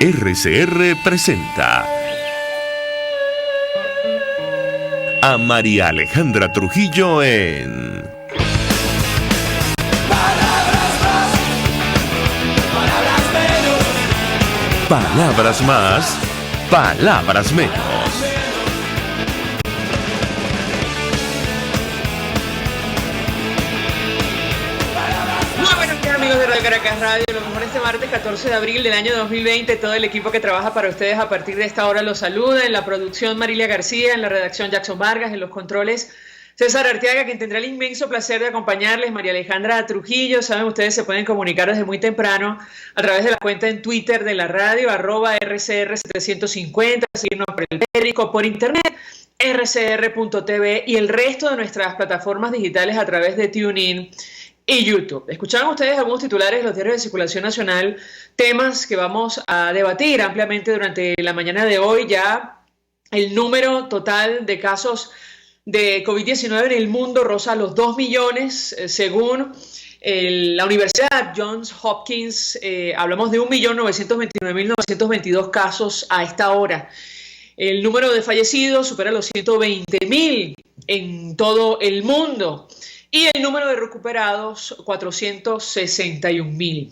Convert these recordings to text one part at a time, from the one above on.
RCR presenta a María Alejandra Trujillo en Palabras más, palabras menos. Palabras más, palabras menos. Amigos de Radio Caracas Radio, lo mejor este martes 14 de abril del año 2020, todo el equipo que trabaja para ustedes a partir de esta hora los saluda. En la producción Marilia García, en la redacción Jackson Vargas, en los controles César Arteaga, quien tendrá el inmenso placer de acompañarles, María Alejandra Trujillo. Saben, ustedes se pueden comunicar desde muy temprano a través de la cuenta en Twitter de la radio, @RCR750, seguirnos por el periódico, por internet, rcr.tv y el resto de nuestras plataformas digitales a través de TuneIn y YouTube. Escucharon ustedes algunos titulares de los diarios de circulación nacional, temas que vamos a debatir ampliamente durante la mañana de hoy. Ya el número total de casos de COVID-19 en el mundo roza los 2 millones, según la Universidad Johns Hopkins. Hablamos de 1.929.922 casos a esta hora. El número de fallecidos supera los 120.000 en todo el mundo. Y el número de recuperados, 461.000.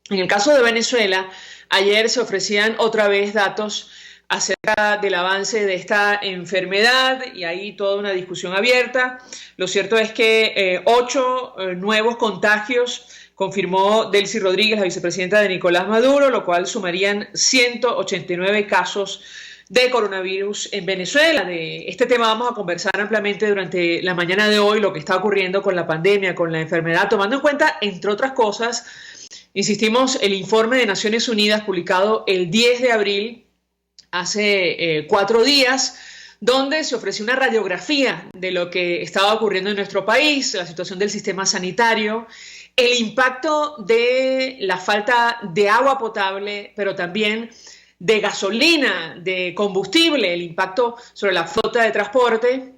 En el caso de Venezuela, ayer se ofrecían otra vez datos acerca del avance de esta enfermedad y hay toda una discusión abierta. Lo cierto es que 8 nuevos contagios confirmó Delcy Rodríguez, la vicepresidenta de Nicolás Maduro, lo cual sumarían 189 casos de coronavirus en Venezuela. De este tema vamos a conversar ampliamente durante la mañana de hoy, lo que está ocurriendo con la pandemia, con la enfermedad, tomando en cuenta, entre otras cosas, insistimos, el informe de Naciones Unidas publicado el 10 de abril, hace 4 días, donde se ofreció una radiografía de lo que estaba ocurriendo en nuestro país, la situación del sistema sanitario, el impacto de la falta de agua potable, pero también de gasolina, de combustible, el impacto sobre la flota de transporte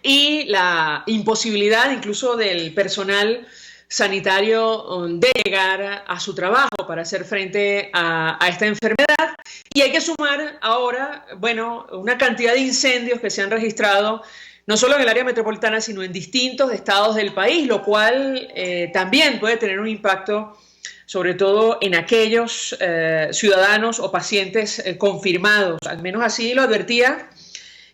y la imposibilidad incluso del personal sanitario de llegar a su trabajo para hacer frente a esta enfermedad. Y hay que sumar ahora, bueno, una cantidad de incendios que se han registrado no solo en el área metropolitana, sino en distintos estados del país, lo cual también puede tener un impacto sobre todo en aquellos ciudadanos o pacientes confirmados. Al menos así lo advertía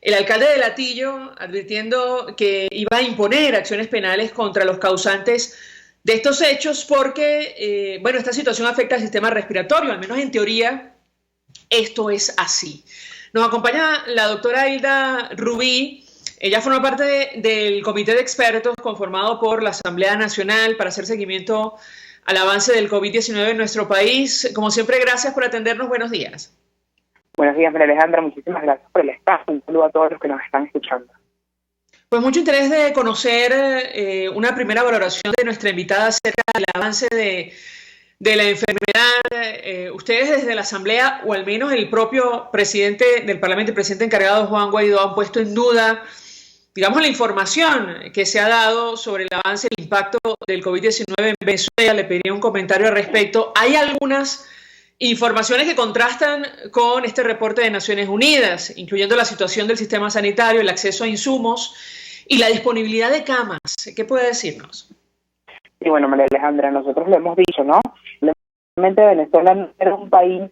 el alcalde de Latillo, advirtiendo que iba a imponer acciones penales contra los causantes de estos hechos porque, bueno, esta situación afecta al sistema respiratorio, al menos en teoría esto es así. Nos acompaña la doctora Hilda Rubí. Ella forma parte del comité de expertos conformado por la Asamblea Nacional para hacer seguimiento al avance del COVID-19 en nuestro país. Como siempre, gracias por atendernos. Buenos días. Buenos días, María Alejandra. Muchísimas gracias por el espacio. Un saludo a todos los que nos están escuchando. Pues mucho interés de conocer una primera valoración de nuestra invitada acerca del avance de la enfermedad. Ustedes desde la Asamblea, o al menos el propio presidente del Parlamento, el presidente encargado Juan Guaidó, han puesto en duda, digamos, la información que se ha dado sobre el avance y el impacto del COVID-19 en Venezuela. Le pediría un comentario al respecto. Hay algunas informaciones que contrastan con este reporte de Naciones Unidas, incluyendo la situación del sistema sanitario, el acceso a insumos y la disponibilidad de camas. ¿Qué puede decirnos? Sí, bueno, María Alejandra, nosotros lo hemos dicho, ¿no? Realmente Venezuela no era un país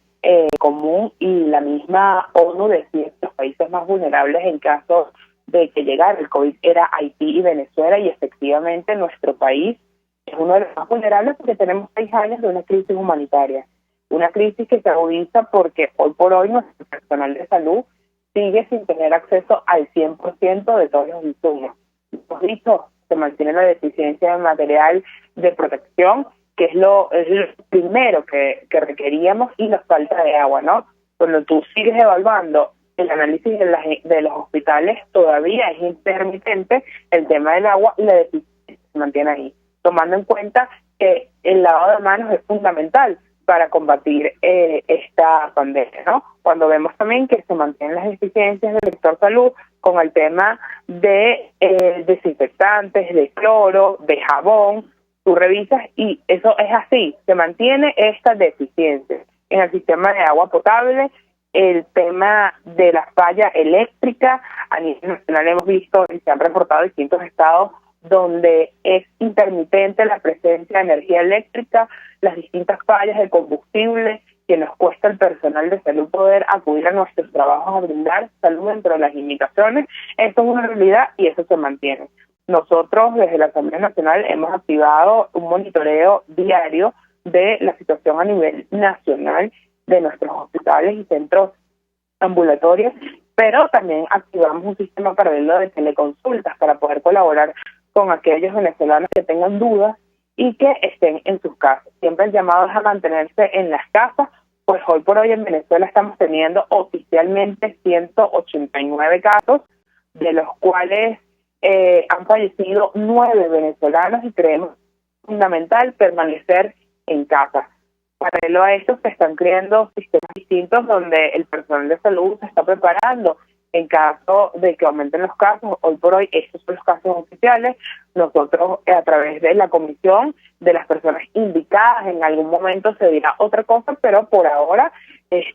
común y la misma ONU decía que los países más vulnerables en caso de que llegara el COVID era Haití y Venezuela, y efectivamente nuestro país es uno de los más vulnerables porque tenemos 6 años de una crisis humanitaria, una crisis que se agudiza porque hoy por hoy nuestro personal de salud sigue sin tener acceso al 100% de todos los insumos. Hemos dicho, se mantiene la deficiencia de material de protección, que es lo primero que requeríamos, y la falta de agua, ¿no? Cuando tú sigues evaluando el análisis de los hospitales, todavía es intermitente el tema del agua y la deficiencia se mantiene ahí, tomando en cuenta que el lavado de manos es fundamental para combatir esta pandemia, ¿no? Cuando vemos también que se mantienen las deficiencias del sector salud con el tema de desinfectantes, de cloro, de jabón, tú revisas y eso es así, se mantiene esta deficiencia. en el sistema de agua potable, el tema de la falla eléctrica. A nivel nacional hemos visto y se han reportado distintos estados donde es intermitente la presencia de energía eléctrica, las distintas fallas de combustible que nos cuesta al personal de salud poder acudir a nuestros trabajos a brindar salud dentro de las limitaciones. Esto es una realidad y eso se mantiene. Nosotros desde la Asamblea Nacional hemos activado un monitoreo diario de la situación a nivel nacional de nuestros hospitales y centros ambulatorios, pero también activamos un sistema paralelo de teleconsultas para poder colaborar con aquellos venezolanos que tengan dudas y que estén en sus casas. Siempre el llamado es a mantenerse en las casas, pues hoy por hoy en Venezuela estamos teniendo oficialmente 189 casos, de los cuales han fallecido 9 venezolanos y creemos fundamental permanecer en casa. Paralelo a esto se están creando sistemas distintos donde el personal de salud se está preparando en caso de que aumenten los casos. Hoy por hoy estos son los casos oficiales. Nosotros a través de la comisión de las personas indicadas en algún momento se dirá otra cosa, pero por ahora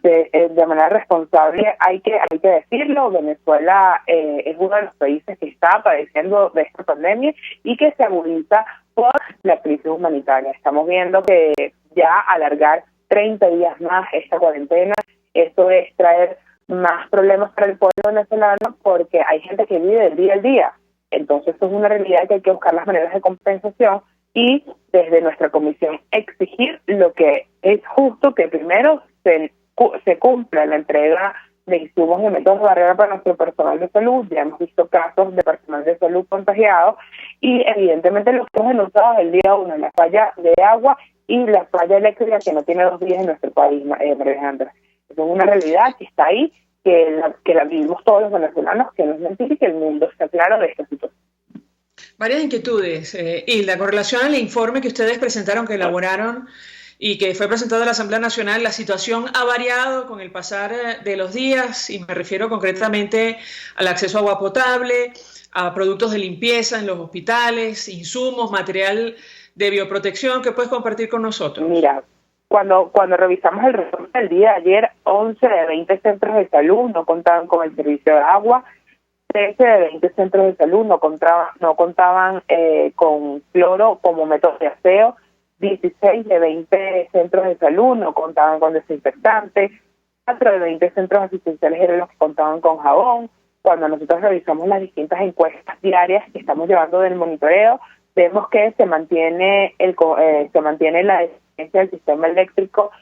de manera responsable hay que decirlo. Venezuela es uno de los países que está padeciendo de esta pandemia y que se agudiza por la crisis humanitaria. Estamos viendo que ya alargar 30 días más esta cuarentena, esto es traer más problemas para el pueblo venezolano porque hay gente que vive del día al día. Entonces esto es una realidad que hay que buscar las maneras de compensación y desde nuestra comisión exigir lo que es justo, que primero se cumpla la entrega de insumos y métodos de barrera para nuestro personal de salud. Ya hemos visto casos de personal de salud contagiados y evidentemente lo que hemos denunciado el día 1, la falla de agua y la falla eléctrica que no tiene 2 días en nuestro país, María Alejandra. Es una realidad que está ahí, que la vivimos todos los venezolanos, que no es mentira y que el mundo está claro de esta situación. Varias inquietudes, Hilda, con relación al informe que ustedes presentaron, que elaboraron y que fue presentado a la Asamblea Nacional. La situación ha variado con el pasar de los días y me refiero concretamente al acceso a agua potable, a productos de limpieza en los hospitales, insumos, material de bioprotección. ¿Que puedes compartir con nosotros? Mira, cuando revisamos el reporte del día de ayer, 11 de 20 centros de salud no contaban con el servicio de agua, 13 de 20 centros de salud no contaban con cloro como método de aseo, 16 de 20 centros de salud no contaban con desinfectantes, 4 de 20 centros asistenciales eran los que contaban con jabón. Cuando nosotros revisamos las distintas encuestas diarias que estamos llevando del monitoreo, vemos que se mantiene la deficiencia del sistema eléctrico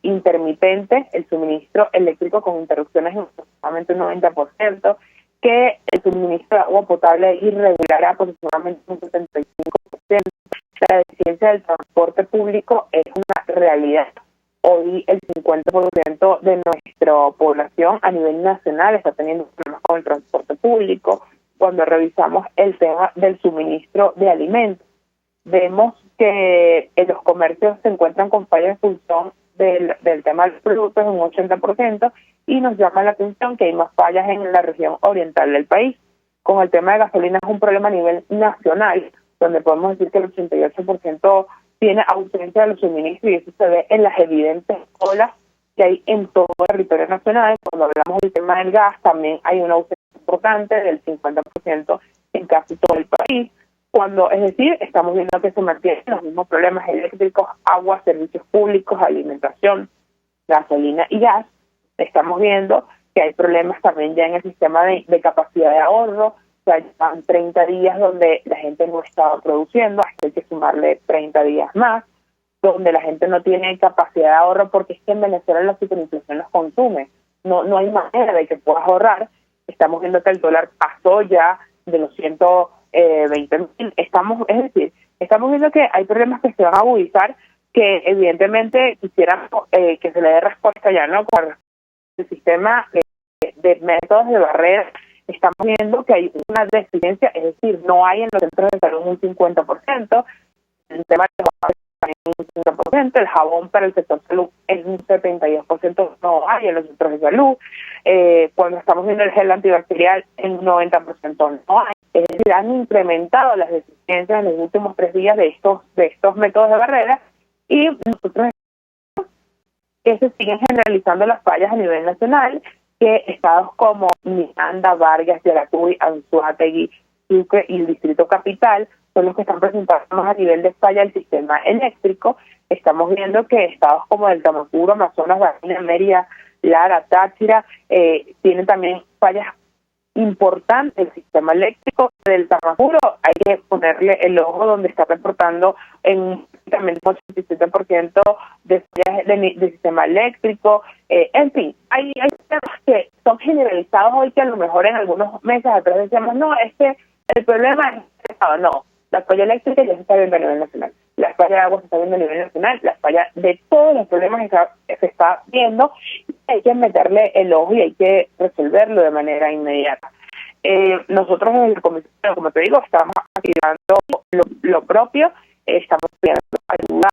intermitente, el suministro eléctrico con interrupciones en aproximadamente un 90%, que el suministro de agua potable es irregular a aproximadamente un 75%. La deficiencia del transporte público es una realidad. Hoy el 50% de nuestra población a nivel nacional está teniendo problemas con el transporte público. Cuando revisamos el tema del suministro de alimentos, vemos que los comercios se encuentran con falla de función del tema de los productos en un 80% y nos llama la atención que hay más fallas en la región oriental del país. Con el tema de gasolina es un problema a nivel nacional, donde podemos decir que el 88% tiene ausencia de los suministros y eso se ve en las evidentes colas que hay en todo el territorio nacional. Cuando hablamos del tema del gas, también hay una ausencia importante del 50% en casi todo el país. Es decir, estamos viendo que se mantienen los mismos problemas eléctricos, agua, servicios públicos, alimentación, gasolina y gas. Estamos viendo que hay problemas también ya en el sistema de capacidad de ahorro. O sea, llevan 30 días donde la gente no estaba produciendo, hasta hay que sumarle 30 días más, donde la gente no tiene capacidad de ahorro porque es que en Venezuela la superinflación los consume. No hay manera de que puedas ahorrar. Estamos viendo que el dólar pasó ya de los 120.000. Estamos viendo que hay problemas que se van a agudizar, que evidentemente quisiéramos que se le dé respuesta ya, ¿no? Con el sistema de métodos de barrera. Estamos viendo que hay una deficiencia, es decir, no hay en los centros de salud un 50%, el tema de un 50%, el jabón para el sector salud es un 72%, no hay en los centros de salud, cuando estamos viendo el gel antibacterial en un 90% no hay. Es decir, han incrementado las deficiencias en los últimos 3 días de estos métodos de barrera y nosotros que se siguen generalizando las fallas a nivel nacional, que estados como Miranda, Vargas, Yaracuy, Anzoátegui, Sucre y el Distrito Capital son los que están presentando más a nivel de falla del sistema eléctrico. Estamos viendo que estados como el Tamacuro, Amazonas, Barinas, Mérida, Lara, Táchira, tienen también fallas importantes del sistema eléctrico. Del Tamacuro hay que ponerle el ojo donde está reportando en también un 87% de fallas del sistema eléctrico. En fin, hay temas que son generalizados hoy que a lo mejor en algunos meses atrás decíamos, no, es que el problema es el Estado. No, la falla eléctrica ya se está viendo a nivel nacional, la falla de agua se está viendo a nivel nacional, la falla de todos los problemas que se está viendo, y hay que meterle el ojo y hay que resolverlo de manera inmediata. Nosotros en el comité, como te digo, estamos activando lo propio, estamos pidiendo ayuda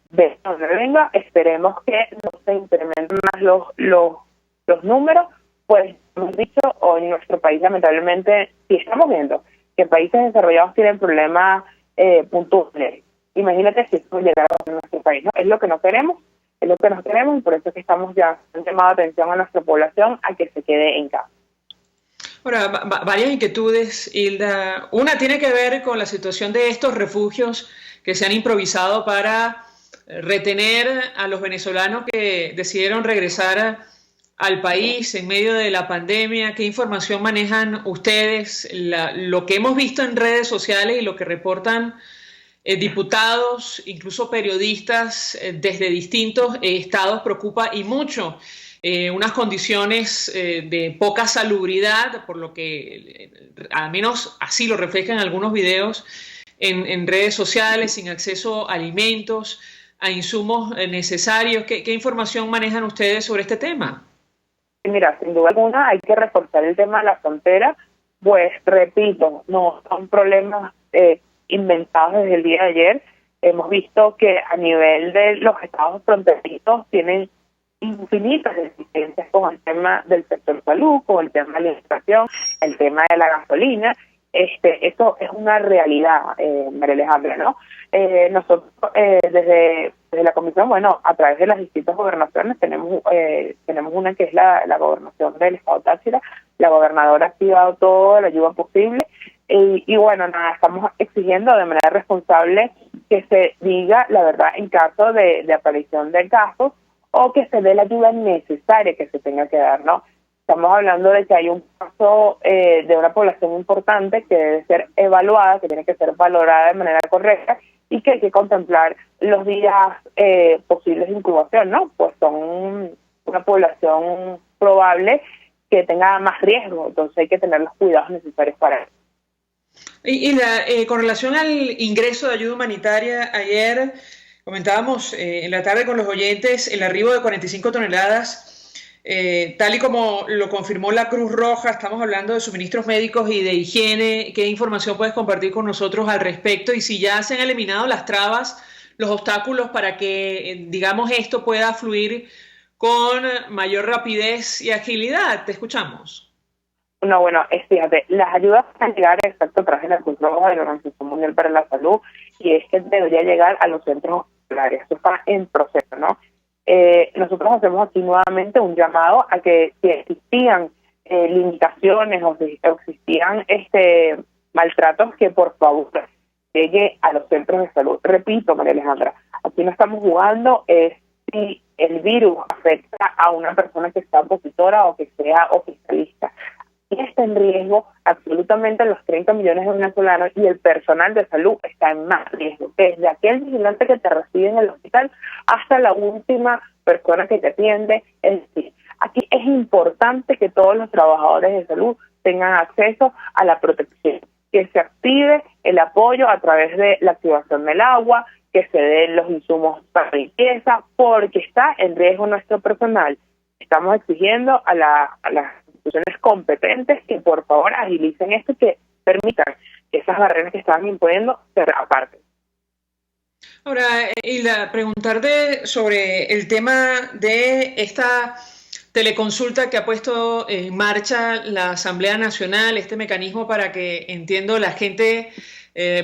de donde venga, esperemos que no se incrementen más los números, pues hemos dicho, hoy en nuestro país lamentablemente, si estamos viendo que países desarrollados tienen problemas puntuales, imagínate si esto llegara a nuestro país, ¿no? Es lo que no queremos, y por eso es que estamos ya llamando atención a nuestra población a que se quede en casa. Ahora, varias inquietudes, Hilda. Una tiene que ver con la situación de estos refugios que se han improvisado para retener a los venezolanos que decidieron regresar al país en medio de la pandemia. ¿Qué información manejan ustedes? Lo que hemos visto en redes sociales y lo que reportan diputados, incluso periodistas desde distintos estados preocupa y mucho. Unas condiciones de poca salubridad, por lo que al menos así lo reflejan algunos videos en redes sociales, sin acceso a alimentos, a insumos necesarios. ¿Qué información manejan ustedes sobre este tema? Mira, sin duda alguna hay que reforzar el tema de la frontera, pues repito, no son problemas inventados desde el día de ayer. Hemos visto que a nivel de los estados fronterizos tienen infinitas deficiencias con el tema del sector salud, con el tema de la alimentación, el tema de la gasolina. Eso es una realidad, María Alejandra, ¿no? Nosotros desde la comisión, bueno, a través de las distintas gobernaciones tenemos una que es la gobernación del estado Táchira. La gobernadora ha activado toda la ayuda posible y bueno, nada, estamos exigiendo de manera responsable que se diga la verdad en caso de aparición de casos o que se dé la ayuda necesaria que se tenga que dar, ¿no? Estamos hablando de que hay un caso de una población importante que debe ser evaluada, que tiene que ser valorada de manera correcta y que hay que contemplar los días posibles de incubación, ¿no? Pues son una población probable que tenga más riesgo, entonces hay que tener los cuidados necesarios para eso. Con relación al ingreso de ayuda humanitaria, ayer comentábamos en la tarde con los oyentes el arribo de 45 toneladas, tal y como lo confirmó la Cruz Roja. Estamos hablando de suministros médicos y de higiene. ¿Qué información puedes compartir con nosotros al respecto? Y si ya se han eliminado las trabas, los obstáculos para que, digamos, esto pueda fluir con mayor rapidez y agilidad. Te escuchamos. No, bueno, fíjate, las ayudas van a llegar exacto a través de la Cruz Roja de la Organización Mundial para la Salud, y es que debería llegar a los centros hospitalarios. Eso está en proceso, ¿no? Nosotros hacemos aquí nuevamente un llamado a que si existían limitaciones o si existían maltratos, que por favor llegue a los centros de salud. Repito, María Alejandra, aquí no estamos jugando si el virus afecta a una persona que está opositora o que sea oficialista. Y está en riesgo absolutamente los 30 millones de venezolanos, y el personal de salud está en más riesgo, desde aquel vigilante que te recibe en el hospital hasta la última persona que te atiende. Es decir, aquí es importante que todos los trabajadores de salud tengan acceso a la protección, que se active el apoyo a través de la activación del agua, que se den los insumos para limpieza, porque está en riesgo nuestro personal. Estamos exigiendo a las instituciones competentes que por favor agilicen esto y que permitan que esas barreras que estaban imponiendo se aparten. Ahora, Hilda, preguntarte sobre el tema de esta teleconsulta que ha puesto en marcha la Asamblea Nacional, este mecanismo para que, entiendo, la gente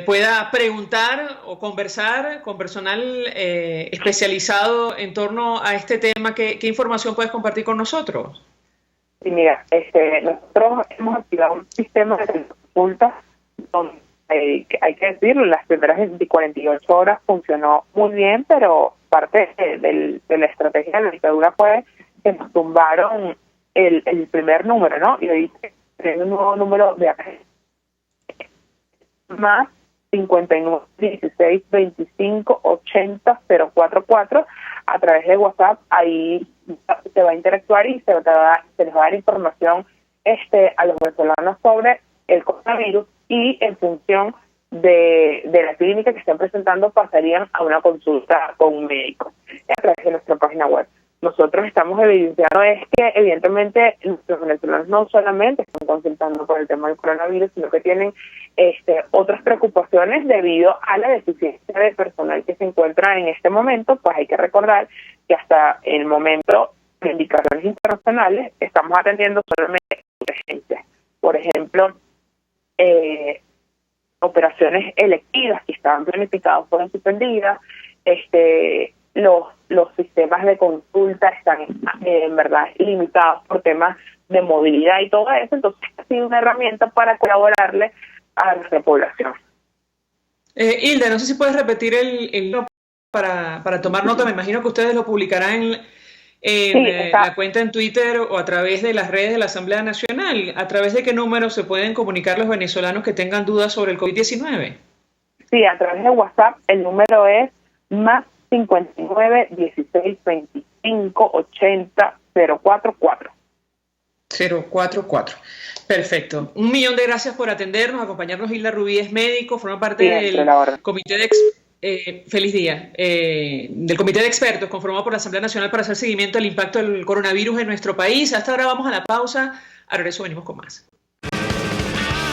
pueda preguntar o conversar con personal especializado en torno a este tema. ¿Qué información puedes compartir con nosotros? Sí, mira, nosotros hemos activado un sistema de consultas donde hay que decirlo, las primeras 48 horas funcionó muy bien, pero parte de la estrategia de la dictadura fue que nos tumbaron el primer número, ¿no? Y hoy tenemos un nuevo número de más 59 16 25 80 044 a través de WhatsApp. Ahí se va a interactuar y se les va a dar información a los venezolanos sobre el coronavirus, y en función de la clínica que estén presentando pasarían a una consulta con un médico a través de nuestra página web. Nosotros estamos evidenciando que evidentemente los venezolanos no solamente están consultando por el tema del coronavirus, sino que tienen otras preocupaciones debido a la deficiencia de personal que se encuentra en este momento. Pues hay que recordar que hasta el momento de indicaciones internacionales estamos atendiendo solamente urgencias. Por ejemplo, operaciones electivas que estaban planificadas fueron suspendidas. Los sistemas de consulta están en verdad limitados por temas de movilidad y todo eso. Entonces ha sido una herramienta para colaborarle a nuestra población. Hilda, no sé si puedes repetir el para tomar nota. Me imagino que ustedes lo publicarán en la cuenta en Twitter o a través de las redes de la Asamblea Nacional. ¿A través de qué número se pueden comunicar los venezolanos que tengan dudas sobre el COVID-19? Sí, a través de WhatsApp. El número es más 59 16 25 80 044. 044. Perfecto. 1.000.000 de gracias por atendernos, acompañarnos. Hilda Rubí es médico, forma parte del comité de feliz día, del comité de expertos conformado por la Asamblea Nacional para hacer seguimiento al impacto del coronavirus en nuestro país. Hasta ahora vamos a la pausa. Al regreso venimos con más.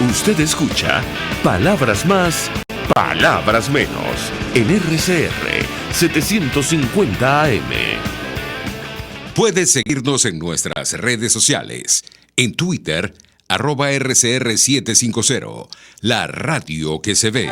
Usted escucha Palabras Más, Palabras Menos en RCR 750 AM. Puedes seguirnos en nuestras redes sociales. En Twitter, @RCR750, la radio que se ve.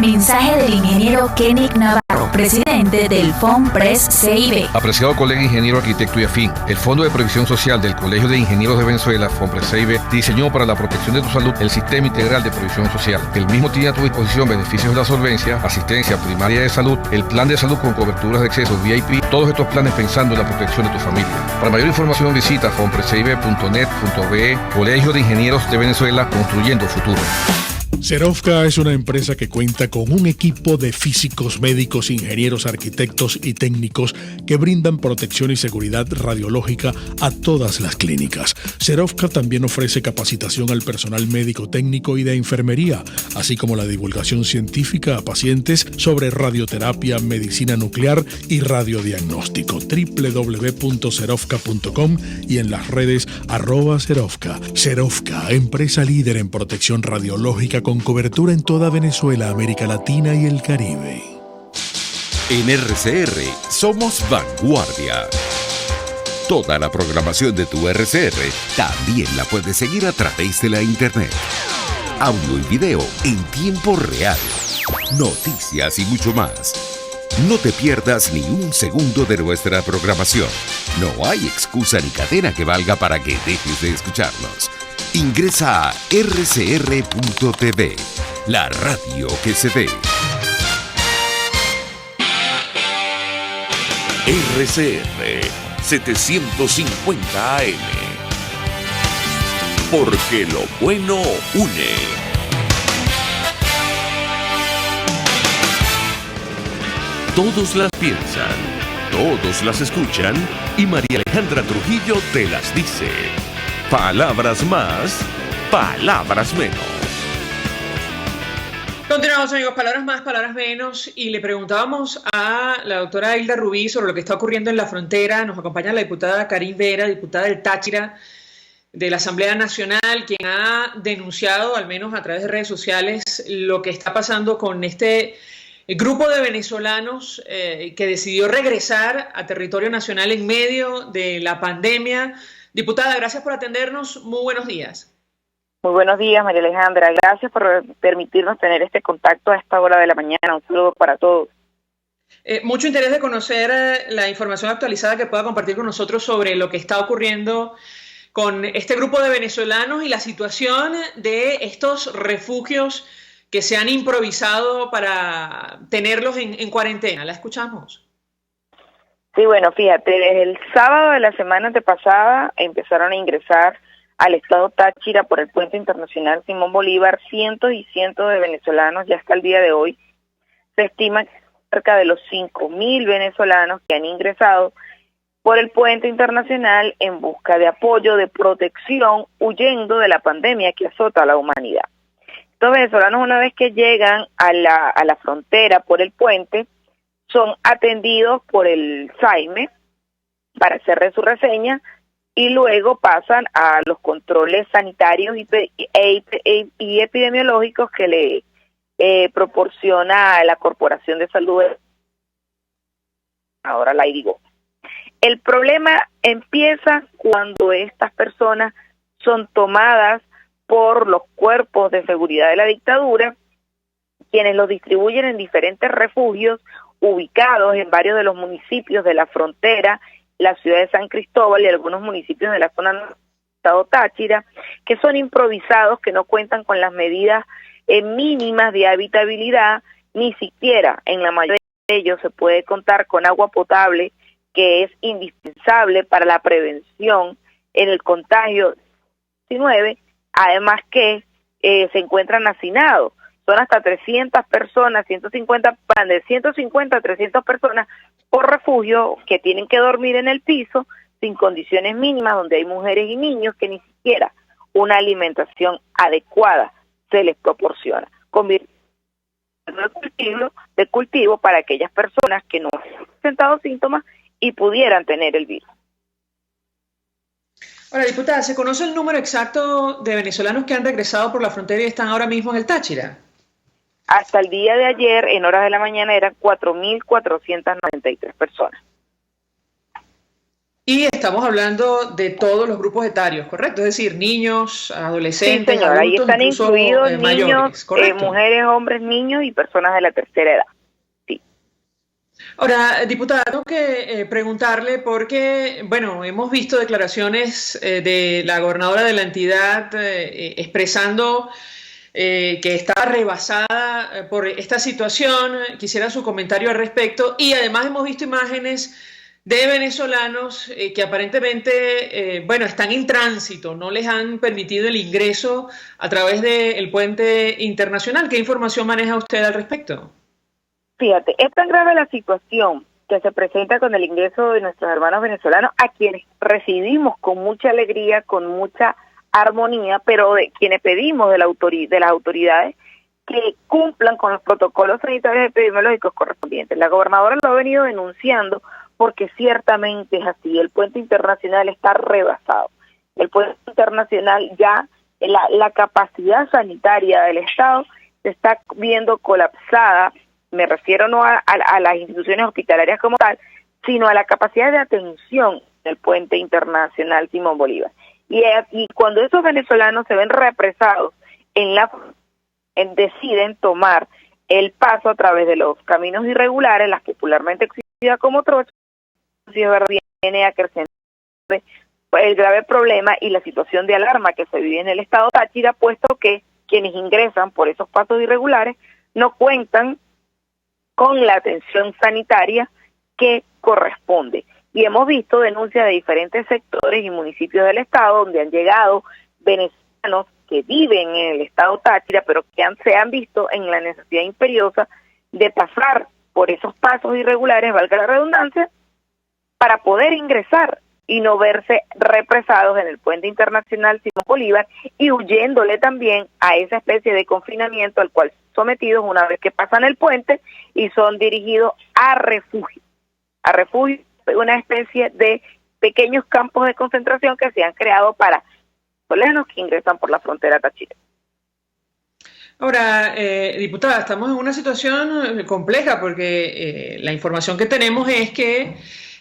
Mensaje del ingeniero Kenick Navarro, presidente del FOMPRES CIB. Apreciado colega ingeniero, arquitecto y afín, el Fondo de Previsión Social del Colegio de Ingenieros de Venezuela, FOMPRES CIB, diseñó para la protección de tu salud el Sistema Integral de Previsión Social. El mismo tiene a tu disposición beneficios de la solvencia, asistencia primaria de salud, el plan de salud con coberturas de acceso VIP, todos estos planes pensando en la protección de tu familia. Para mayor información visita fomprescib.net.be. Colegio de Ingenieros de Venezuela, construyendo futuro. Serovka es una empresa que cuenta con un equipo de físicos, médicos, ingenieros, arquitectos y técnicos que brindan protección y seguridad radiológica a todas las clínicas. Serovka también ofrece capacitación al personal médico, técnico y de enfermería, así como la divulgación científica a pacientes sobre radioterapia, medicina nuclear y radiodiagnóstico. www.serovka.com y en las redes @Serovka. Serovka, empresa líder en protección radiológica con cobertura en toda Venezuela, América Latina y el Caribe. En RCR somos vanguardia. Toda la programación de tu RCR también la puedes seguir a través de la internet. Audio y video en tiempo real. Noticias y mucho más. No te pierdas ni un segundo de nuestra programación. No hay excusa ni cadena que valga para que dejes de escucharnos. Ingresa a rcr.tv, la radio que se ve. RCR 750 AM. Porque lo bueno une. Todos las piensan, todos las escuchan y María Alejandra Trujillo te las dice. Palabras más, palabras menos. Continuamos, amigos, palabras más, palabras menos, y le preguntábamos a la doctora Hilda Rubí sobre lo que está ocurriendo en la frontera. Nos acompaña la diputada Karin Vera, diputada del Táchira, de la Asamblea Nacional, quien ha denunciado, al menos a través de redes sociales, lo que está pasando con este grupo de venezolanos que decidió regresar a territorio nacional en medio de la pandemia. Diputada, gracias por atendernos. Muy buenos días. Muy buenos días, María Alejandra. Gracias por permitirnos tener este contacto a esta hora de la mañana. Un saludo para todos. Mucho interés de conocer la información actualizada que pueda compartir con nosotros sobre lo que está ocurriendo con este grupo de venezolanos y la situación de estos refugios que se han improvisado para tenerlos en cuarentena. ¿La escuchamos? Sí, bueno, fíjate, desde el sábado de la semana antepasada empezaron a ingresar al estado Táchira por el puente internacional Simón Bolívar cientos y cientos de venezolanos. Ya hasta el día de hoy se estima que cerca de los 5.000 venezolanos que han ingresado por el puente internacional en busca de apoyo, de protección, huyendo de la pandemia que azota a la humanidad. Estos venezolanos, una vez que llegan a la frontera por el puente, son atendidos por el SAIME para hacerle su reseña y luego pasan a los controles sanitarios y epidemiológicos que le proporciona la Corporación de Salud, ahora la IDIGO. El problema empieza cuando estas personas son tomadas por los cuerpos de seguridad de la dictadura, quienes los distribuyen en diferentes refugios ubicados en varios de los municipios de la frontera, la ciudad de San Cristóbal y algunos municipios de la zona del estado Táchira, que son improvisados, que no cuentan con las medidas mínimas de habitabilidad, ni siquiera en la mayoría de ellos se puede contar con agua potable, que es indispensable para la prevención en el contagio 19, además que se encuentran hacinados. Son hasta 300 personas, 150 a 300 personas por refugio que tienen que dormir en el piso sin condiciones mínimas, donde hay mujeres y niños que ni siquiera una alimentación adecuada se les proporciona, convirtiendo de cultivo para aquellas personas que no han presentado síntomas y pudieran tener el virus. Ahora, diputada, ¿se conoce el número exacto de venezolanos que han regresado por la frontera y están ahora mismo en el Táchira? Hasta el día de ayer, en horas de la mañana, eran 4.493 personas. Y estamos hablando de todos los grupos etarios, ¿correcto? Es decir, niños, adolescentes, sí, señora, adultos, ahí están incluidos niños, mayores, mujeres, hombres, niños y personas de la tercera edad. Sí. Ahora, diputada, tengo que preguntarle porque, bueno, hemos visto declaraciones de la gobernadora de la entidad expresando que está rebasada por esta situación. Quisiera su comentario al respecto. Y además hemos visto imágenes de venezolanos que aparentemente, bueno, están en tránsito, no les han permitido el ingreso a través del puente internacional. ¿Qué información maneja usted al respecto? Fíjate, es tan grave la situación que se presenta con el ingreso de nuestros hermanos venezolanos, a quienes recibimos con mucha alegría, con mucha armonía, pero de quienes pedimos de las autoridades que cumplan con los protocolos sanitarios y epidemiológicos correspondientes. La gobernadora lo ha venido denunciando porque ciertamente es así, el puente internacional está rebasado. El puente internacional ya, la capacidad sanitaria del Estado se está viendo colapsada. Me refiero no a las instituciones hospitalarias como tal, sino a la capacidad de atención del puente internacional Simón Bolívar. Y cuando esos venezolanos se ven represados deciden tomar el paso a través de los caminos irregulares, las popularmente conocidas como trochas, viene a crecer el grave problema y la situación de alarma que se vive en el estado Táchira, puesto que quienes ingresan por esos pasos irregulares no cuentan con la atención sanitaria que corresponde. Y hemos visto denuncias de diferentes sectores y municipios del estado donde han llegado venezolanos que viven en el estado Táchira, pero que se han visto en la necesidad imperiosa de pasar por esos pasos irregulares, valga la redundancia, para poder ingresar y no verse represados en el puente internacional Simón Bolívar y huyéndole también a esa especie de confinamiento al cual son sometidos una vez que pasan el puente y son dirigidos a refugio. A refugio, una especie de pequeños campos de concentración que se han creado para venezolanos que ingresan por la frontera táchira. Ahora, diputada, estamos en una situación compleja porque la información que tenemos es que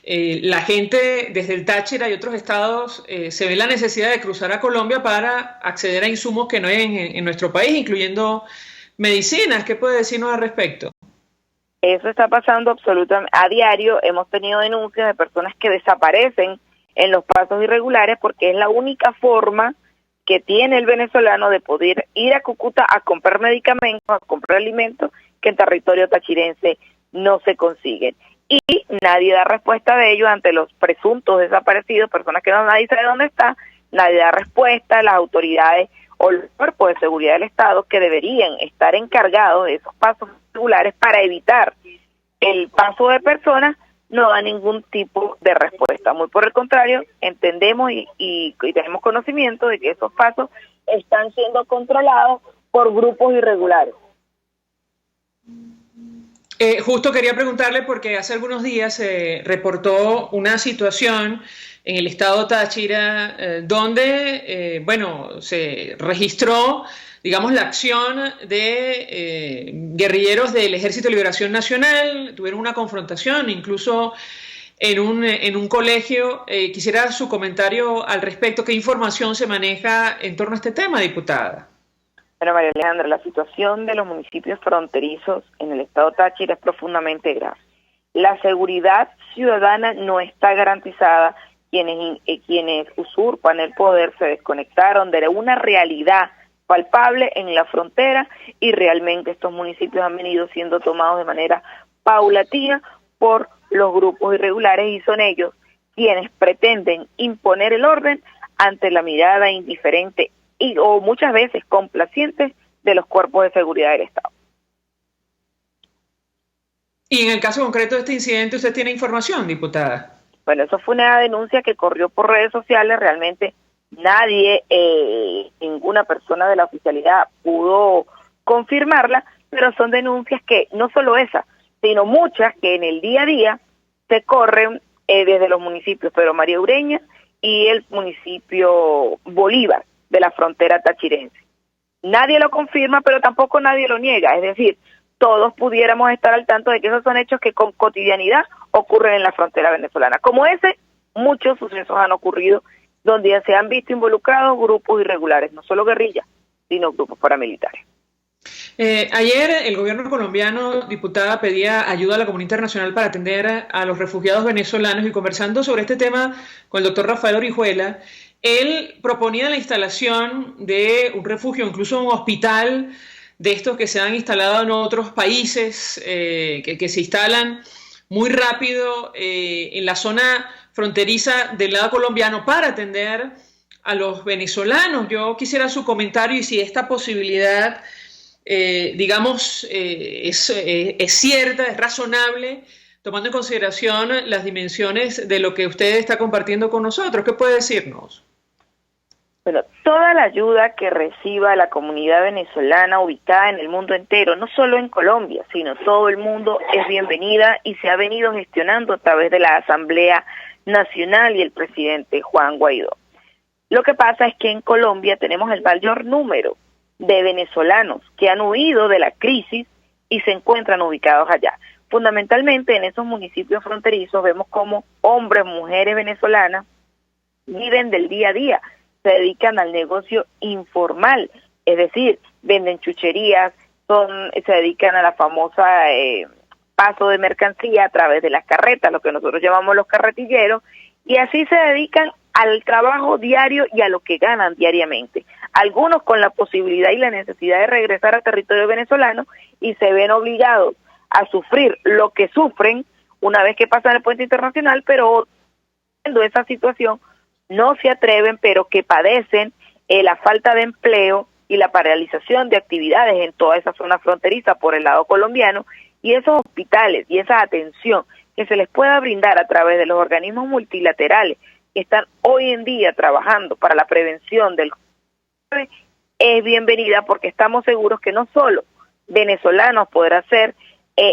la gente desde el Táchira y otros estados se ve la necesidad de cruzar a Colombia para acceder a insumos que no hay en nuestro país, incluyendo medicinas. ¿Qué puede decirnos al respecto? Eso está pasando absolutamente a diario. Hemos tenido denuncias de personas que desaparecen en los pasos irregulares porque es la única forma que tiene el venezolano de poder ir a Cúcuta a comprar medicamentos, a comprar alimentos que en territorio tachirense no se consiguen. Y nadie da respuesta de ello ante los presuntos desaparecidos, personas que nadie sabe dónde está, nadie da respuesta. Las autoridades o los cuerpos de seguridad del Estado que deberían estar encargados de esos pasos irregulares para evitar el paso de personas no da ningún tipo de respuesta. Muy por el contrario, entendemos y tenemos conocimiento de que esos pasos están siendo controlados por grupos irregulares. Justo quería preguntarle porque hace algunos días se reportó una situación en el estado Táchira donde, se registró, digamos, la acción de guerrilleros del Ejército de Liberación Nacional. Tuvieron una confrontación, incluso en un colegio. Quisiera su comentario al respecto. ¿Qué información se maneja en torno a este tema, diputada? Bueno, María Alejandra, la situación de los municipios fronterizos en el estado Táchira es profundamente grave. La seguridad ciudadana no está garantizada. Quienes usurpan el poder se desconectaron de una realidad palpable en la frontera y realmente estos municipios han venido siendo tomados de manera paulatina por los grupos irregulares y son ellos quienes pretenden imponer el orden ante la mirada indiferente o muchas veces complacientes de los cuerpos de seguridad del Estado. Y en el caso concreto de este incidente, ¿usted tiene información, diputada? Bueno, eso fue una denuncia que corrió por redes sociales. Realmente nadie, ninguna persona de la oficialidad pudo confirmarla, pero son denuncias que no solo esa, sino muchas que en el día a día se corren desde los municipios Pedro María Ureña y el municipio Bolívar de la frontera tachirense. Nadie lo confirma, pero tampoco nadie lo niega, es decir, todos pudiéramos estar al tanto de que esos son hechos que con cotidianidad ocurren en la frontera venezolana. Como ese, muchos sucesos han ocurrido donde se han visto involucrados grupos irregulares, no solo guerrillas, sino grupos paramilitares. Ayer el gobierno colombiano, diputada, pedía ayuda a la comunidad internacional para atender a los refugiados venezolanos, y conversando sobre este tema con el doctor Rafael Orihuela, él proponía la instalación de un refugio, incluso un hospital de estos que se han instalado en otros países, que se instalan muy rápido en la zona fronteriza del lado colombiano para atender a los venezolanos. Yo quisiera su comentario y si esta posibilidad, es cierta, es razonable, tomando en consideración las dimensiones de lo que usted está compartiendo con nosotros. ¿Qué puede decirnos? Bueno, toda la ayuda que reciba la comunidad venezolana ubicada en el mundo entero, no solo en Colombia, sino todo el mundo, es bienvenida y se ha venido gestionando a través de la Asamblea Nacional y el presidente Juan Guaidó. Lo que pasa es que en Colombia tenemos el mayor número de venezolanos que han huido de la crisis y se encuentran ubicados allá. Fundamentalmente en esos municipios fronterizos vemos como hombres, mujeres venezolanas viven del día a día, se dedican al negocio informal, es decir, venden chucherías, se dedican a la famosa paso de mercancía a través de las carretas, lo que nosotros llamamos los carretilleros, y así se dedican al trabajo diario y a lo que ganan diariamente. Algunos con la posibilidad y la necesidad de regresar a territorio venezolano y se ven obligados a sufrir lo que sufren una vez que pasan el puente internacional, pero viendo esa situación no se atreven, pero que padecen la falta de empleo y la paralización de actividades en toda esa zona fronteriza por el lado colombiano, y esos hospitales y esa atención que se les pueda brindar a través de los organismos multilaterales que están hoy en día trabajando para la prevención del COVID es bienvenida, porque estamos seguros que no solo venezolanos podrán ser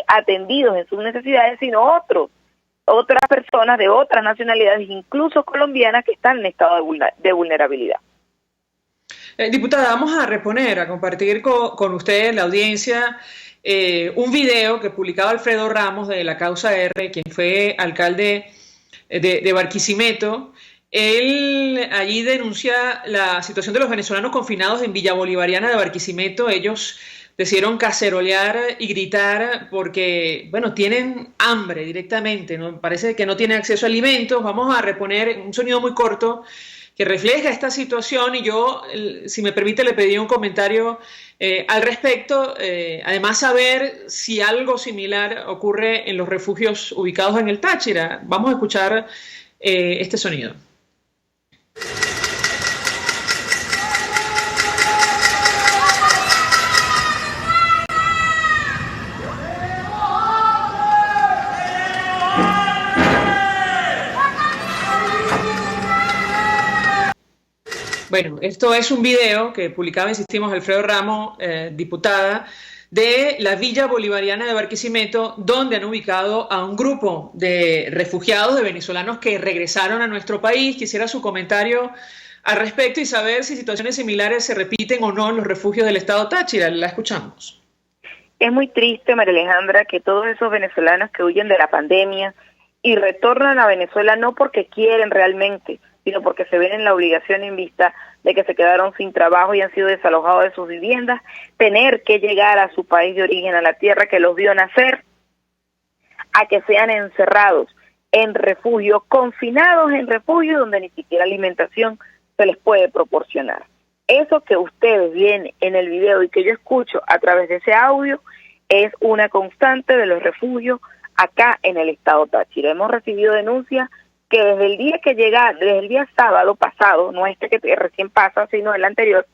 atendidos en sus necesidades, sino otras personas de otras nacionalidades, incluso colombianas, que están en estado de vulnerabilidad. Diputada, vamos a compartir con usted, la audiencia, un video que publicaba Alfredo Ramos de la Causa R, quien fue alcalde de Barquisimeto. Él allí denuncia la situación de los venezolanos confinados en Villa Bolivariana de Barquisimeto. Ellos decidieron cacerolear y gritar porque, bueno, tienen hambre directamente, ¿no? Parece que no tienen acceso a alimentos. Vamos a reponer un sonido muy corto que refleja esta situación y yo, si me permite, le pedí un comentario al respecto. Además, saber si algo similar ocurre en los refugios ubicados en el Táchira. Vamos a escuchar este sonido. Bueno, esto es un video que publicaba, insistimos, Alfredo Ramos, diputada, de la Villa Bolivariana de Barquisimeto, donde han ubicado a un grupo de refugiados, de venezolanos que regresaron a nuestro país. Quisiera su comentario al respecto y saber si situaciones similares se repiten o no en los refugios del estado Táchira. La escuchamos. Es muy triste, María Alejandra, que todos esos venezolanos que huyen de la pandemia y retornan a Venezuela no porque quieren realmente, sino porque se ven en la obligación en vista de que se quedaron sin trabajo y han sido desalojados de sus viviendas, tener que llegar a su país de origen, a la tierra que los vio nacer, a que sean encerrados en refugio, confinados en refugio donde ni siquiera alimentación se les puede proporcionar. Eso que ustedes ven en el video y que yo escucho a través de ese audio es una constante de los refugios acá en el estado Táchira. Hemos recibido denuncias que desde el día sábado pasado, no este que recién pasa, sino el anterior,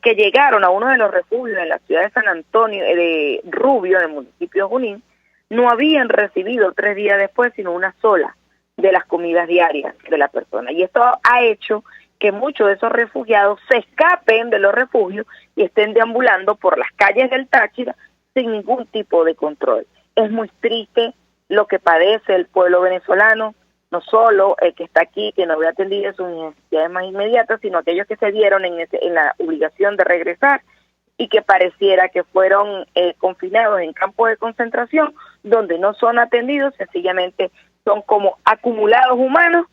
que llegaron a uno de los refugios en la ciudad de San Antonio, de Rubio, en el municipio de Junín, no habían recibido 3 días después sino una sola de las comidas diarias de la persona. Y esto ha hecho que muchos de esos refugiados se escapen de los refugios y estén deambulando por las calles del Táchira sin ningún tipo de control. Es muy triste lo que padece el pueblo venezolano, no solo el que está aquí, que no había atendido sus necesidades más inmediatas, sino aquellos que se vieron en la obligación de regresar y que pareciera que fueron confinados en campos de concentración, donde no son atendidos, sencillamente son como acumulados humanos,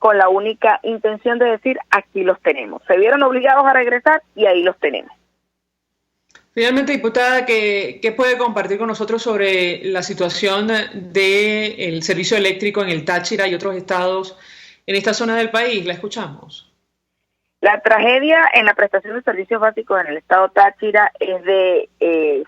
con la única intención de decir, aquí los tenemos. Se vieron obligados a regresar y ahí los tenemos. Finalmente, diputada, ¿qué puede compartir con nosotros sobre la situación del servicio eléctrico en el Táchira y otros estados en esta zona del país? La escuchamos. La tragedia en la prestación de servicios básicos en el estado Táchira es de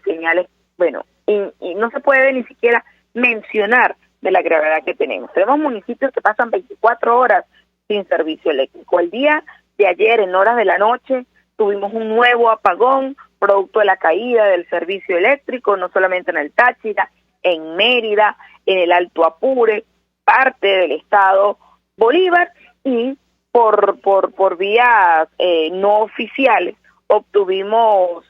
señales, bueno, y no se puede ni siquiera mencionar de la gravedad que tenemos. Tenemos municipios que pasan 24 horas sin servicio eléctrico. El día de ayer, en horas de la noche, tuvimos un nuevo apagón, producto de la caída del servicio eléctrico, no solamente en el Táchira, en Mérida, en el Alto Apure, parte del estado Bolívar, y por vías no oficiales obtuvimos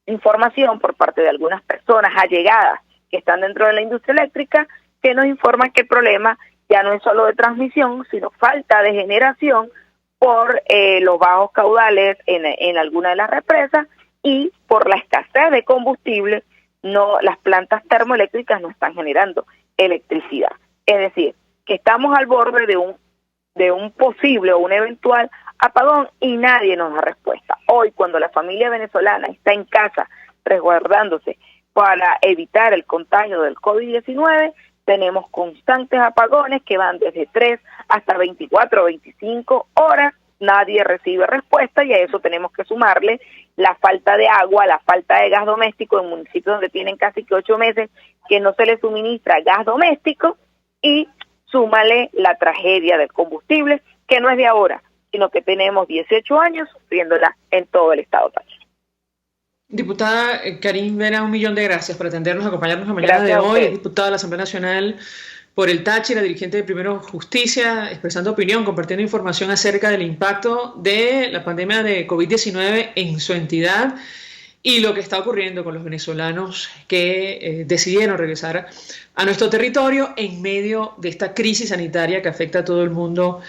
información por parte de algunas personas allegadas que están dentro de la industria eléctrica, que nos informan que el problema ya no es solo de transmisión, sino falta de generación por los bajos caudales en alguna de las represas y por la escasez de combustible. No, las plantas termoeléctricas no están generando electricidad. Es decir, que estamos al borde de un posible o un eventual apagón y nadie nos da respuesta. Hoy, cuando la familia venezolana está en casa resguardándose para evitar el contagio del COVID-19, tenemos constantes apagones que van desde 3 hasta 24 o 25 horas, nadie recibe respuesta, y a eso tenemos que sumarle la falta de agua, la falta de gas doméstico en municipios donde tienen casi que 8 meses que no se les suministra gas doméstico, y súmale la tragedia del combustible, que no es de ahora, sino que tenemos 18 años sufriéndola en todo el estado Táchira. Diputada Karin Vera, 1.000.000 de gracias por atendernos, acompañarnos la mañana de hoy. Es diputada de la Asamblea Nacional por el Táchira, dirigente de Primero Justicia, expresando opinión, compartiendo información acerca del impacto de la pandemia de COVID-19 en su entidad y lo que está ocurriendo con los venezolanos que decidieron regresar a nuestro territorio en medio de esta crisis sanitaria que afecta a todo el mundo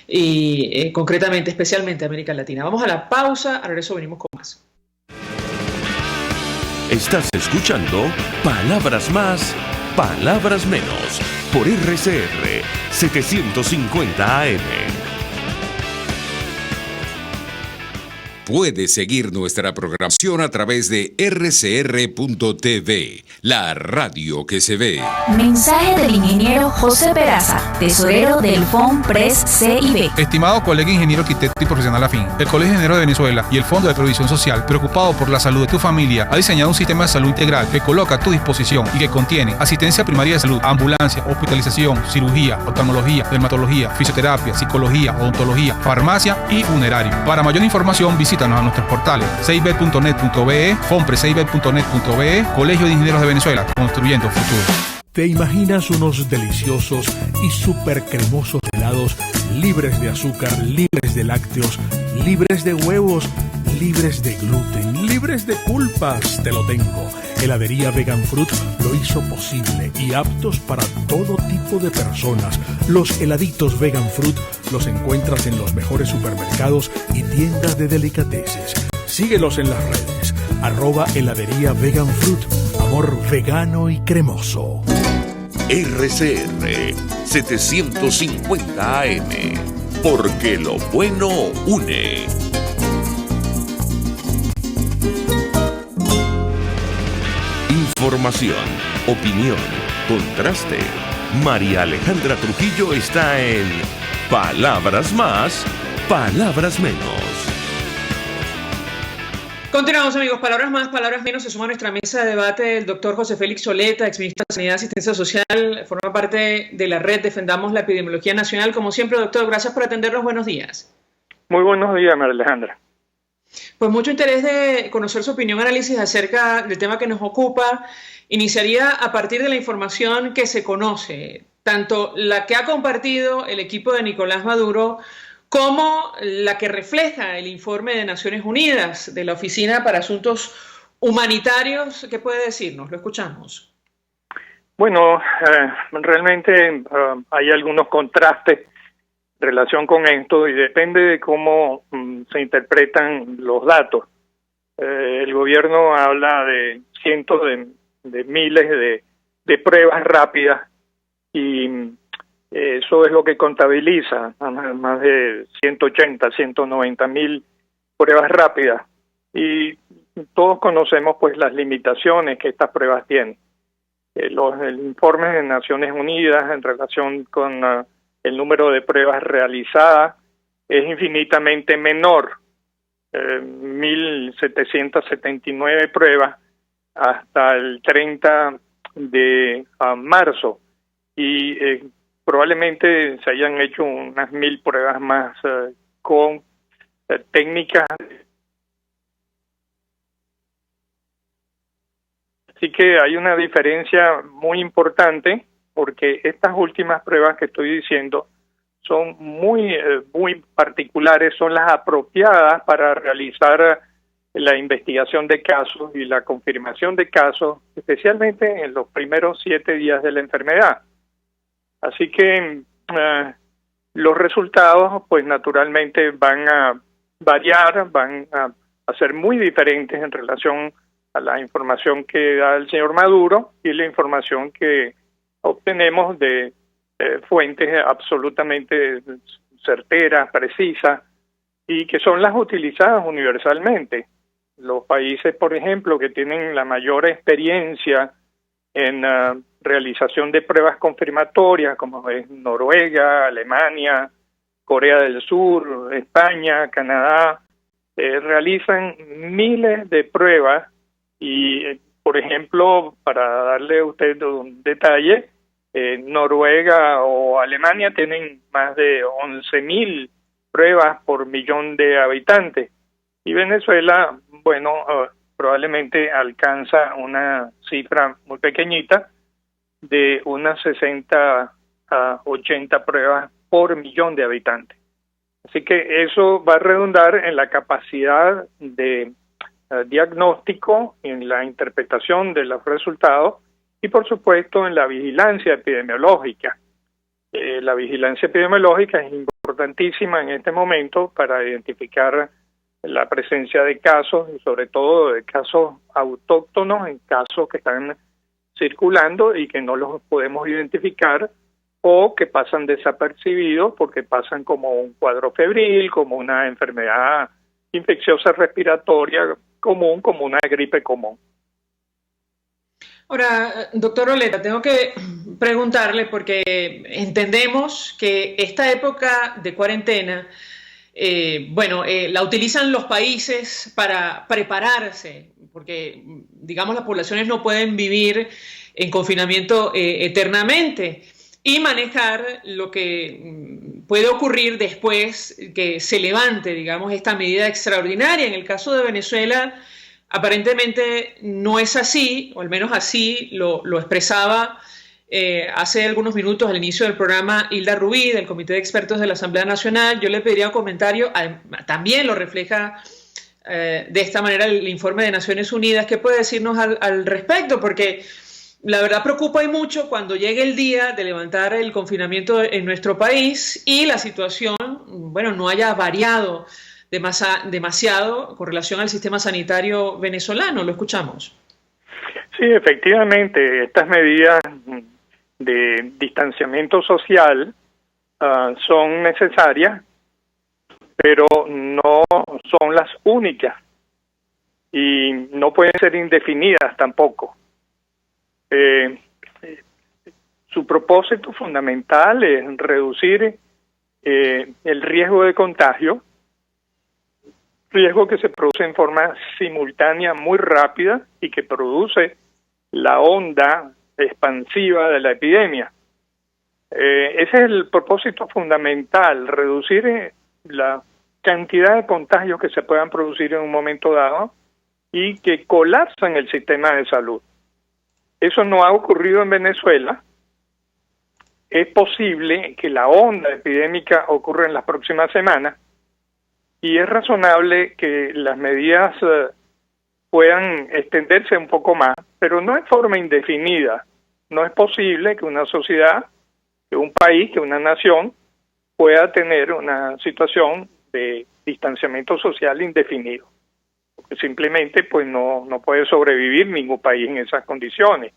y concretamente, especialmente a América Latina. Vamos a la pausa, al regreso venimos con más. Estás escuchando Palabras Más, Palabras Menos, por RCR 750 AM. Puedes seguir nuestra programación a través de rcr.tv, la radio que se ve. Mensaje del ingeniero José Peraza, tesorero del FOMPRES CIB. Estimado colega ingeniero arquitecto y profesional afín, el Colegio de Ingenieros de Venezuela y el Fondo de Previsión Social, preocupado por la salud de tu familia, ha diseñado un sistema de salud integral que coloca a tu disposición y que contiene asistencia primaria de salud, ambulancia, hospitalización, cirugía, oftalmología, dermatología, fisioterapia, psicología, odontología, farmacia y funerario. Para mayor información, visítanos a nuestros portales cib.net.be, fomprescib.net.be, Colegio de Ingenieros de Venezuela, construyendo futuro. ¿Te imaginas unos deliciosos y súper cremosos helados libres de azúcar, libres de lácteos, libres de huevos, libres de gluten, libres de culpas? Te lo tengo. Heladería Vegan Fruit lo hizo posible y aptos para todo tipo de personas. Los heladitos Vegan Fruit los encuentras en los mejores supermercados y tiendas de delicateces. Síguelos en las redes. @heladería Vegan Fruit. Amor vegano y cremoso. RCR 750 AM, porque lo bueno une. Información, opinión, contraste. María Alejandra Trujillo está en Palabras Más, Palabras Menos. Continuamos, amigos. Palabras más, palabras menos. Se suma a nuestra mesa de debate el doctor José Félix Soleta, exministro de Sanidad y Asistencia Social, forma parte de la red Defendamos la Epidemiología Nacional. Como siempre, doctor, gracias por atendernos. Buenos días. Muy buenos días, María Alejandra. Pues mucho interés de conocer su opinión, análisis acerca del tema que nos ocupa. Iniciaría a partir de la información que se conoce, tanto la que ha compartido el equipo de Nicolás Maduro como la que refleja el informe de Naciones Unidas de la Oficina para Asuntos Humanitarios. ¿Qué puede decirnos? Lo escuchamos. Bueno, realmente hay algunos contrastes en relación con esto y depende de cómo se interpretan los datos. El gobierno habla de cientos de miles de pruebas rápidas y eso es lo que contabiliza, más de 180, 190 mil pruebas rápidas. Y todos conocemos pues las limitaciones que estas pruebas tienen. El informe de Naciones Unidas en relación con el número de pruebas realizadas es infinitamente menor. 1.779 pruebas hasta el 30 de marzo. Y probablemente se hayan hecho unas 1.000 pruebas más con técnicas. Así que hay una diferencia muy importante porque estas últimas pruebas que estoy diciendo son muy particulares, son las apropiadas para realizar la investigación de casos y la confirmación de casos, especialmente en los primeros 7 días de la enfermedad. Así que los resultados, pues naturalmente van a variar, van a ser muy diferentes en relación a la información que da el señor Maduro y la información que obtenemos de fuentes absolutamente certeras, precisas, y que son las utilizadas universalmente. Los países, por ejemplo, que tienen la mayor experiencia en realización de pruebas confirmatorias, como es Noruega, Alemania, Corea del Sur, España, Canadá, realizan miles de pruebas y, por ejemplo, para darle a usted un detalle, Noruega o Alemania tienen más de 11.000 pruebas por millón de habitantes y Venezuela, bueno, probablemente alcanza una cifra muy pequeñita de unas 60 a 80 pruebas por millón de habitantes. Así que eso va a redundar en la capacidad de diagnóstico, en la interpretación de los resultados y, por supuesto, en la vigilancia epidemiológica. La vigilancia epidemiológica es importantísima en este momento para identificar la presencia de casos y sobre todo de casos autóctonos, en casos que están circulando y que no los podemos identificar o que pasan desapercibidos porque pasan como un cuadro febril, como una enfermedad infecciosa respiratoria común, como una gripe común. Ahora, doctor Oleta, tengo que preguntarle porque entendemos que esta época de cuarentena, la utilizan los países para prepararse, porque, digamos, las poblaciones no pueden vivir en confinamiento eternamente y manejar lo que puede ocurrir después que se levante, digamos, esta medida extraordinaria. En el caso de Venezuela, aparentemente no es así, o al menos así lo expresaba hace algunos minutos al inicio del programa Hilda Rubí, del Comité de Expertos de la Asamblea Nacional. Yo le pediría un comentario, también lo refleja de esta manera el informe de Naciones Unidas. ¿Qué puede decirnos al respecto? Porque la verdad preocupa y mucho cuando llegue el día de levantar el confinamiento en nuestro país y la situación, no haya variado demasiado con relación al sistema sanitario venezolano. Lo escuchamos. Sí, efectivamente, estas medidas de distanciamiento social son necesarias, pero no son las únicas y no pueden ser indefinidas tampoco. Su propósito fundamental es reducir el riesgo de contagio, riesgo que se produce en forma simultánea muy rápida y que produce la onda expansiva de la epidemia. Ese es el propósito fundamental, reducir la cantidad de contagios que se puedan producir en un momento dado y que colapsan el sistema de salud. Eso no ha ocurrido en Venezuela. Es posible que la onda epidémica ocurra en las próximas semanas y es razonable que las medidas puedan extenderse un poco más, pero no en forma indefinida. No es posible que una sociedad, que un país, que una nación pueda tener una situación de distanciamiento social indefinido, porque simplemente pues no puede sobrevivir ningún país en esas condiciones.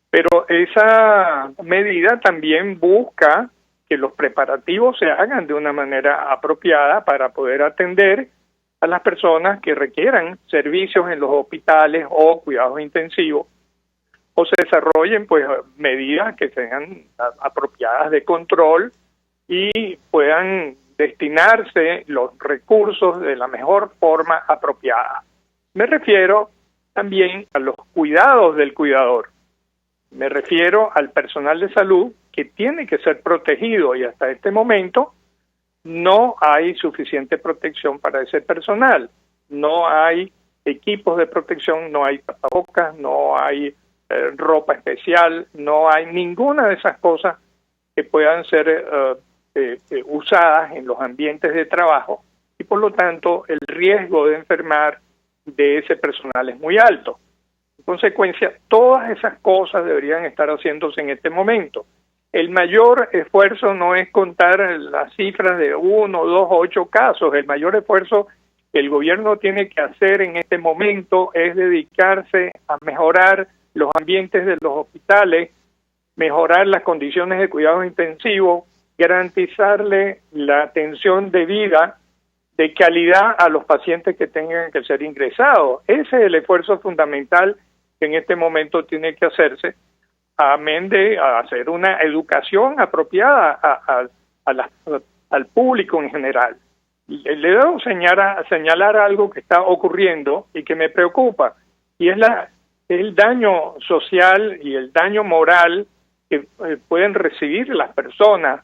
Pero esa medida también busca que los preparativos se hagan de una manera apropiada para poder atender a las personas que requieran servicios en los hospitales o cuidados intensivos, o se desarrollen pues medidas que sean apropiadas de control y puedan destinarse los recursos de la mejor forma apropiada. Me refiero también a los cuidados del cuidador. Me refiero al personal de salud que tiene que ser protegido y hasta este momento no hay suficiente protección para ese personal. No hay equipos de protección, no hay tapabocas, no hay ropa especial, no hay ninguna de esas cosas que puedan ser usadas en los ambientes de trabajo y por lo tanto el riesgo de enfermar de ese personal es muy alto. En consecuencia, todas esas cosas deberían estar haciéndose en este momento. El mayor esfuerzo no es contar las cifras de 1, 2 o 8 casos. El mayor esfuerzo que el gobierno tiene que hacer en este momento es dedicarse a mejorar los ambientes de los hospitales, mejorar las condiciones de cuidados intensivos, garantizarle la atención debida de calidad a los pacientes que tengan que ser ingresados. Ese es el esfuerzo fundamental que en este momento tiene que hacerse, amén de hacer una educación apropiada al público en general. Le debo señalar algo que está ocurriendo y que me preocupa, y es el daño social y el daño moral que pueden recibir las personas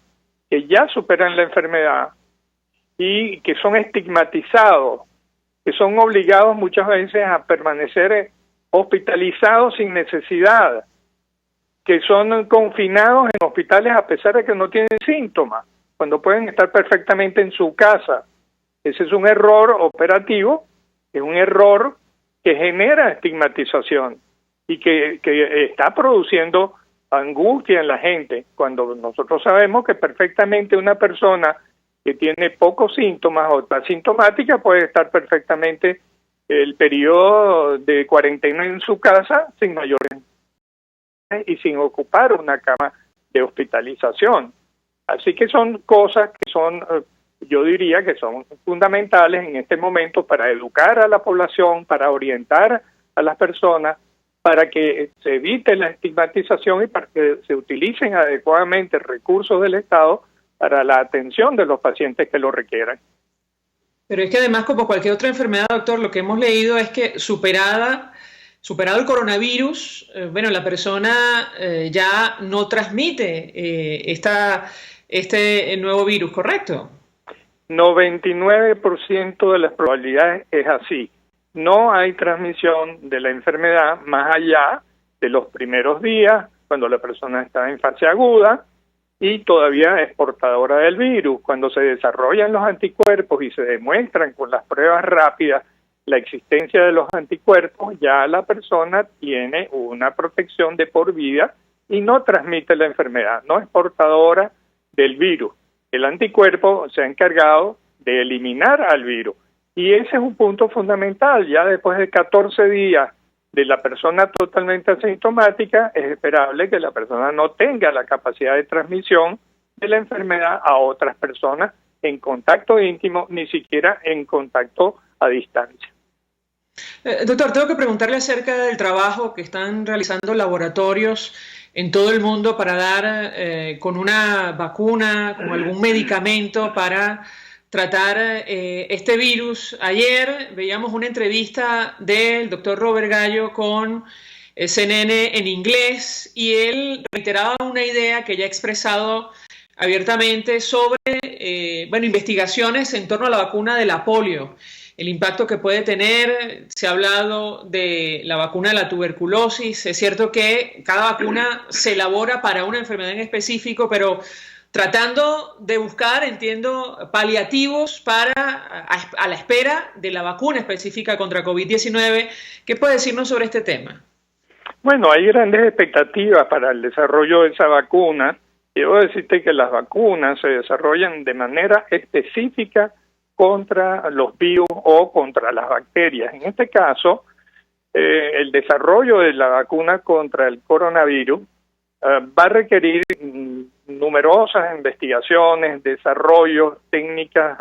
que ya superan la enfermedad y que son estigmatizados, que son obligados muchas veces a permanecer hospitalizados sin necesidad, que son confinados en hospitales a pesar de que no tienen síntomas, cuando pueden estar perfectamente en su casa. Ese es un error operativo, es un error que genera estigmatización y que está produciendo angustia en la gente, cuando nosotros sabemos que perfectamente una persona que tiene pocos síntomas o asintomática puede estar perfectamente el periodo de cuarentena en su casa sin mayores y sin ocupar una cama de hospitalización. Así que son cosas que son, yo diría que son fundamentales en este momento para educar a la población, para orientar a las personas, para que se evite la estigmatización y para que se utilicen adecuadamente recursos del Estado para la atención de los pacientes que lo requieran. Pero es que además, como cualquier otra enfermedad, doctor, lo que hemos leído es que superado el coronavirus, la persona ya no transmite este nuevo virus, ¿correcto? 99% de las probabilidades es así. No hay transmisión de la enfermedad más allá de los primeros días, cuando la persona está en fase aguda y todavía es portadora del virus. Cuando se desarrollan los anticuerpos y se demuestran con las pruebas rápidas la existencia de los anticuerpos, ya la persona tiene una protección de por vida y no transmite la enfermedad, no es portadora del virus. El anticuerpo se ha encargado de eliminar al virus. Y ese es un punto fundamental. Ya después de 14 días de la persona totalmente asintomática, es esperable que la persona no tenga la capacidad de transmisión de la enfermedad a otras personas en contacto íntimo, ni siquiera en contacto a distancia. Doctor, tengo que preguntarle acerca del trabajo que están realizando laboratorios en todo el mundo para dar con una vacuna, con algún medicamento para tratar este virus. Ayer veíamos una entrevista del doctor Robert Gallo con CNN en inglés y él reiteraba una idea que ya ha expresado abiertamente sobre investigaciones en torno a la vacuna de la polio, el impacto que puede tener. Se ha hablado de la vacuna de la tuberculosis. Es cierto que cada vacuna se elabora para una enfermedad en específico, pero tratando de buscar, entiendo, paliativos a la espera de la vacuna específica contra COVID-19. ¿Qué puede decirnos sobre este tema? Bueno, hay grandes expectativas para el desarrollo de esa vacuna. Debo decirte que las vacunas se desarrollan de manera específica contra los virus o contra las bacterias. En este caso, el desarrollo de la vacuna contra el coronavirus va a requerir numerosas investigaciones, desarrollos, técnicas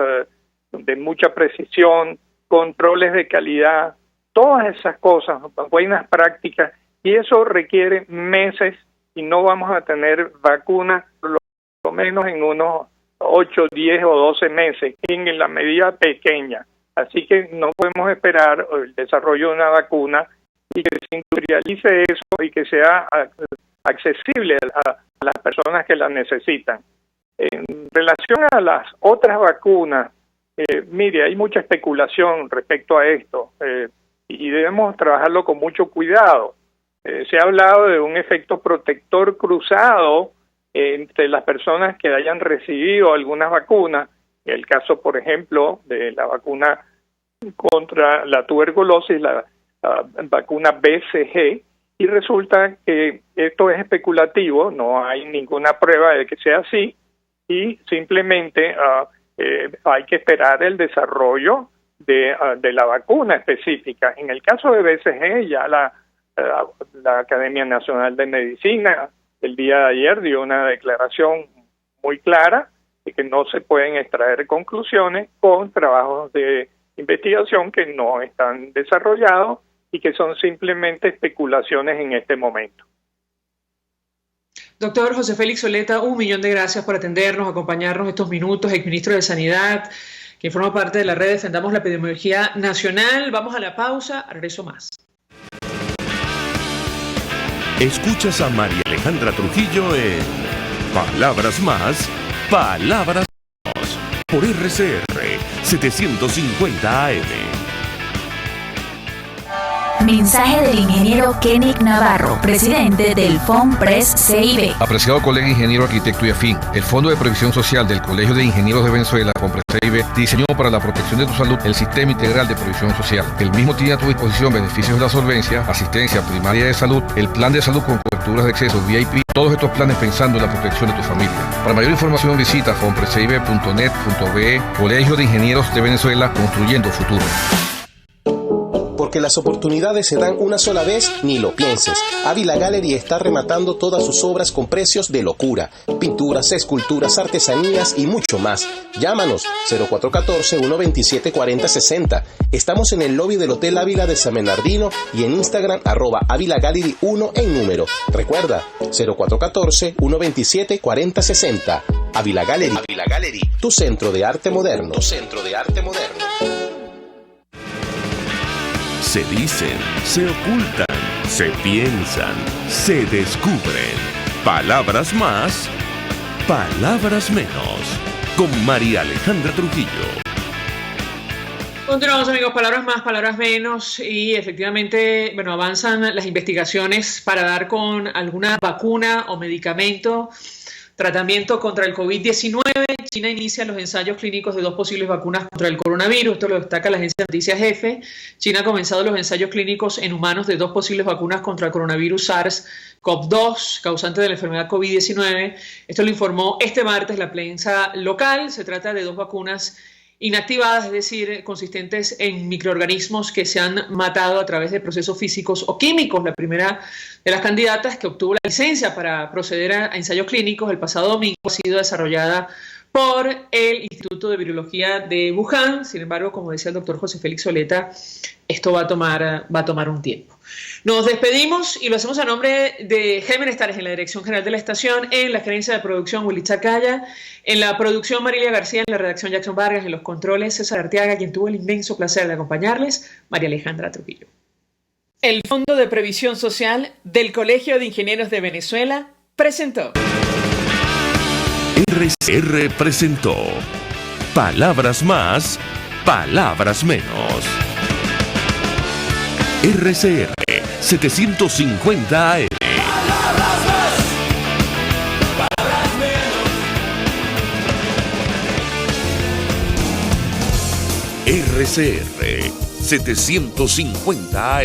de mucha precisión, controles de calidad, todas esas cosas, buenas prácticas, y eso requiere meses y no vamos a tener vacunas por lo menos en unos 8, 10 o 12 meses, en la medida pequeña. Así que no podemos esperar el desarrollo de una vacuna y que se industrialice eso y que sea accesible a las personas que la necesitan. En relación a las otras vacunas, mire, hay mucha especulación respecto a esto y debemos trabajarlo con mucho cuidado. Se ha hablado de un efecto protector cruzado entre las personas que hayan recibido algunas vacunas, el caso, por ejemplo, de la vacuna contra la tuberculosis, la vacuna BCG, y resulta que esto es especulativo, no hay ninguna prueba de que sea así, y simplemente hay que esperar el desarrollo de la vacuna específica. En el caso de BCG, ya la Academia Nacional de Medicina el día de ayer dio una declaración muy clara de que no se pueden extraer conclusiones con trabajos de investigación que no están desarrollados y que son simplemente especulaciones en este momento. Doctor José Félix Soleta, 1.000.000 de gracias por atendernos, acompañarnos estos minutos, exministro de Sanidad, que forma parte de la red Defendamos la Epidemiología Nacional. Vamos a la pausa, regreso más. Escuchas a María Alejandra Trujillo en Palabras Más, Palabras Menos, por RCR 750 AM. Mensaje del ingeniero Kenneth Navarro, presidente del FOMPRES CIB. Apreciado colega ingeniero, arquitecto y afín, el Fondo de Previsión Social del Colegio de Ingenieros de Venezuela, FOMPRES CIB, diseñó para la protección de tu salud el Sistema Integral de Previsión Social. El mismo tiene a tu disposición beneficios de la solvencia, asistencia primaria de salud, el plan de salud con coberturas de acceso VIP, todos estos planes pensando en la protección de tu familia. Para mayor información visita fomprescibe.net.be. Colegio de Ingenieros de Venezuela, construyendo futuro. Porque las oportunidades se dan una sola vez, ni lo pienses. Ávila Gallery está rematando todas sus obras con precios de locura. Pinturas, esculturas, artesanías y mucho más. Llámanos 0414-127-4060. Estamos en el lobby del Hotel Ávila de San Bernardino y en Instagram @Ávila Gallery 1 en número. Recuerda, 0414-127-4060. Ávila Gallery, tu centro de arte moderno. Se dicen, se ocultan, se piensan, se descubren. Palabras más, palabras menos. Con María Alejandra Trujillo. Continuamos, amigos, palabras más, palabras menos, y efectivamente, bueno, avanzan las investigaciones para dar con alguna vacuna o medicamento, tratamiento contra el COVID-19. China inicia los ensayos clínicos de 2 posibles vacunas contra el coronavirus. Esto lo destaca la agencia de noticias EFE. China ha comenzado los ensayos clínicos en humanos de 2 posibles vacunas contra el coronavirus SARS-CoV-2, causante de la enfermedad COVID-19. Esto lo informó este martes la prensa local. Se trata de 2 vacunas inactivadas, es decir, consistentes en microorganismos que se han matado a través de procesos físicos o químicos. La primera de las candidatas que obtuvo la licencia para proceder a ensayos clínicos el pasado domingo ha sido desarrollada por el Instituto de Virología de Wuhan. Sin embargo, como decía el doctor José Félix Soleta, esto va a tomar un tiempo. Nos despedimos y lo hacemos a nombre de Germen Estares en la dirección general de la estación, en la gerencia de producción Willy Chacaya, en la producción Marilia García, en la redacción Jackson Vargas, en los controles César Arteaga, quien tuvo el inmenso placer de acompañarles, María Alejandra Trujillo. El Fondo de Previsión Social del Colegio de Ingenieros de Venezuela presentó. RCR presentó Palabras más, palabras menos. RCR 750 AM. RCR 750 AM.